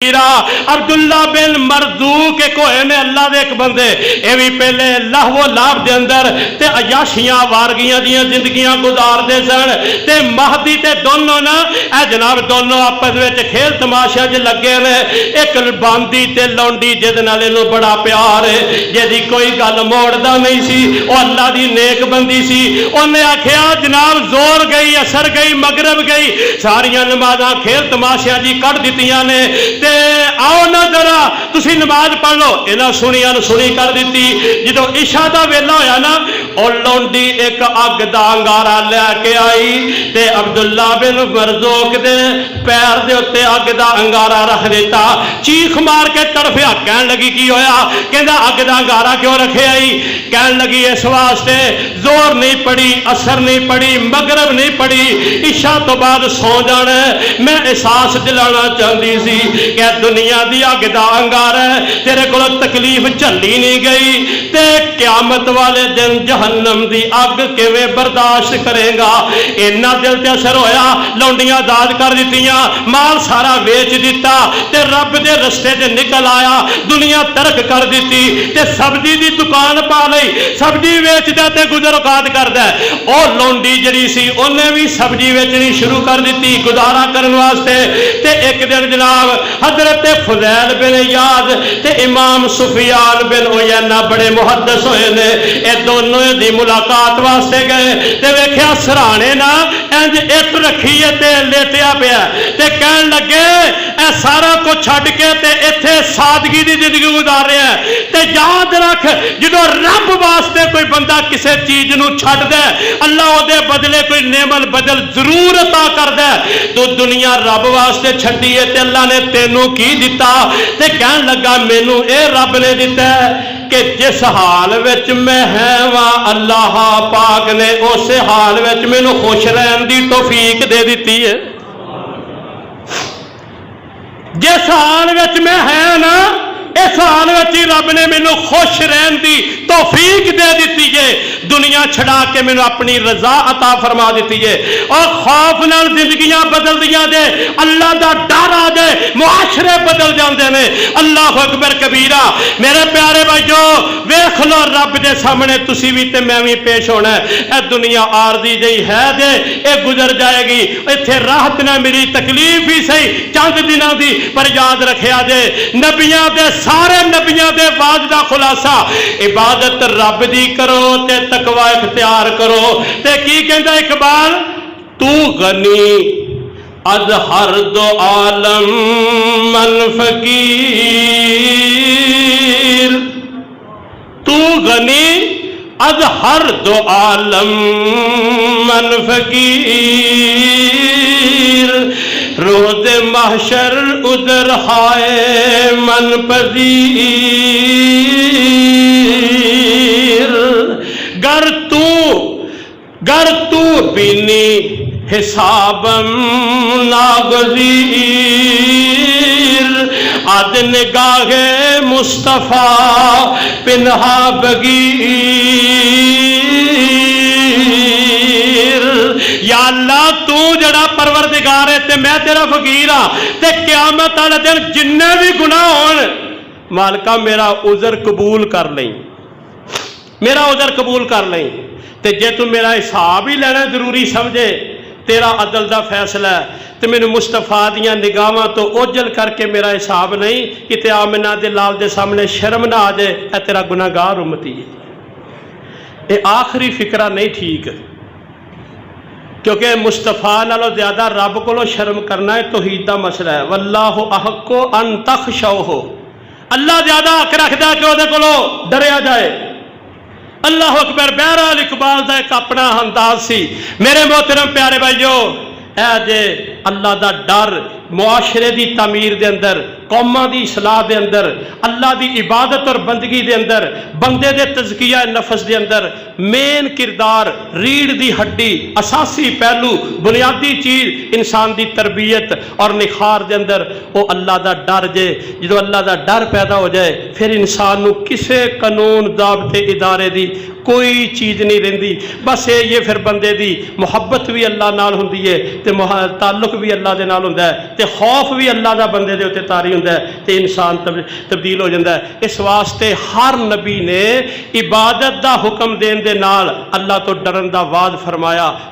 عبداللہ بن مرزوق ایک ہوئے نے اللہ دے ایک بندے اے بھی پہلے لہو لاب دے اندر تے عیاشیاں وارگیاں دیاں زندگیاں گزار دے سن تے مہدی تے دونوں نا اے جناب دونوں آپس وچ کھیل تماشا جو لگے نے ایک باندی تے لونڈی جد نالے نو بڑا پیار ہے جدی کوئی گل موڑدا نہیں سی او اللہ دی نیک بندی سی انہیں آکھیا جناب زور گئی اثر گئی مغرب گئی ساریاں نمازاں کھیل تماشا جی کٹ دتیاں نے آؤ نہ ذرا تسی نماز پڑھ لو انہاں سنیاں سنی کر دیتی جدو عشاء دا ویلا ہویا نا اور لونڈی ایک اگ دا انگارا لے کے آئی تے عبداللہ بن مرزوق دے پیر دے اتے اگ دا انگارا رکھ دیتا چیخ مار کے تڑفیا کہن لگی کی ہویا کہندا اگ دا انگارا کیوں رکھے آئی کہن لگی اس واسطے زور نہیں پڑی اثر نہیں پڑی مغرب نہیں پڑی عشاء تو بعد سو جانا میں احساس دلانا چاہتی سی کہ دنیا دی اگ دا انگار ہے تیرے کو تکلیف چلی نہیں گئی تے قیامت والے دن جہنم دی اگ کیویں برداشت کرے گا اینا دل تے اثر ہویا لونڈیاں داد کر دیتیاں مال سارا ویچ دیتا تے رب دے رستے تے نکل آیا دنیا ترک کر دیتی تے سبزی دی دکان پا لئی سبزی ویچ دے تے گزر اوقات کر دے او لونڈی جڑی سی انہیں بھی سبزی ویچنی شروع کر دیتی گزارا کرن واسطے تے ایک دن جناب حضرت فضیل بن یاد تے امام سفیان بن عیینہ بڑے محدث ہوئے نے اے دونوں دی ملاقات واسطے گئے تے ویکھیا سرانے نا انج اٹ رکھی تے لیٹیا پیا تے کہن لگے اے سارا کو چھڈ کے تے ایتھے سادگی دی زندگی گزار رہا ہے تے یاد رکھ جدوں رب واسطے کوئی بندہ کسے چیز نو چھڈ دے اللہ او دے بدلے کوئی نعمت بدل ضرور عطا کر دے تو دنیا رب واسطے چھڈی ہے تے اللہ نے تینوں کی دیتا تے کہن لگا مینوں اے رب نے دیتا ہے کہ جس حال وچ میں ہے وا اللہ پاک نے اس حال وچ مینوں خوش رہن دی توفیق دے دیتی ہے جس حال وچ میں ہے نا اس حال وچ رب نے مینوں خوش رہن دی توفیق دے دیتی ہے دنیا چھڑا کے مینوں اپنی رضا عطا فرما دیتی ہے اور خوف نال زندگیاں بدل دیاں دے اللہ دا ڈر آ جائے معاشرے بدل جاندے نے اللہ اکبر کبیرہ میرے پیارے بھائیو ویکھ لو رب دے سامنے تسی بھی تے میں بھی پیش ہونا ہے اے دنیا عارضی جئی ہے دے اے گزر جائے گی ایتھے راحت نہ ملی تکلیف ہی صحیح چند دنوں دی پر یاد رکھیا جے نبیاں دے سارے نبیاں دے واج دا خلاصہ عبادت رب دی کرو تے تقوی اختیار کرو تے کی کہندا اقبال تو غنی از ہر دو عالم من فقیر تو غنی از ہر دو عالم من فقیر روز محشر ادھر ہائے من پذیر گر تو بینی حسابم ناگزیر آد نگاہ مصطفیٰ پنہا بگیر یا اللہ تو جڑا پروردگار ہے تے میں تیرا فقیر ہاں تے قیامت والے دن جننے بھی گناہ ہون مالکا میرا عذر قبول کر لیں میرا عذر قبول کر لیں تے جے تو میرا حساب ہی لینا ضروری سمجھے تیرا عدل دا فیصلہ ہے تے میں مصطفیٰ دیاں نگاہاں تو اوجل کر کے میرا حساب نہیں کہ تے آمنہ دے لال دے سامنے شرم نہ آ جائے اے تیرا گناہگار امتی ہے اے آخری فکرہ نہیں ٹھیک کیونکہ مصطفیٰ نالو زیادہ رب کو شرم کرنا ہے توحید دا مسئلہ ہے واللہ احق ان تخشوہ اللہ زیادہ حق رکھدا کہ وہ کو ڈریا جائے اللہ اکبر بہرحال اقبال دا ایک اپنا انداز سی میرے محترم پیارے بھائیو اے جے اللہ دا ڈر معاشرے دی تعمیر دے اندر قوماں دی اصلاح دے اندر اللہ دی عبادت اور بندگی دے اندر بندے دے تزکیہ نفس دے اندر مین کردار ریڑھ دی ہڈی اساسی پہلو بنیادی چیز انسان دی تربیت اور نخار دے اندر او اللہ دا ڈر جے جدو اللہ دا ڈر پیدا ہو جائے پھر انسان نو کسے قانون ضابطے ادارے دی کوئی چیز نہیں رہندی بس یہ پھر بندے دی محبت بھی اللہ نال ہوندی ہے تے تعلق بھی اللہ دے نال ہوندا ہے تے خوف بھی اللہ دا بندے دے اوتے طاری ਜਾਂਦਾ ਹੈ ਤੇ ਇਨਸਾਨ ਤਬਦੀਲ ਹੋ ਜਾਂਦਾ ਹੈ। ਇਸ ਵਾਸਤੇ ਹਰ ਨਬੀ ਨੇ ਇਬਾਦਤ ਦਾ ਹੁਕਮ ਦੇਣ ਦੇ ਨਾਲ ਅੱਲਾ ਤੋਂ ਡਰਨ ਦਾ ਵਾਅਦ ਫਰਮਾਇਆ।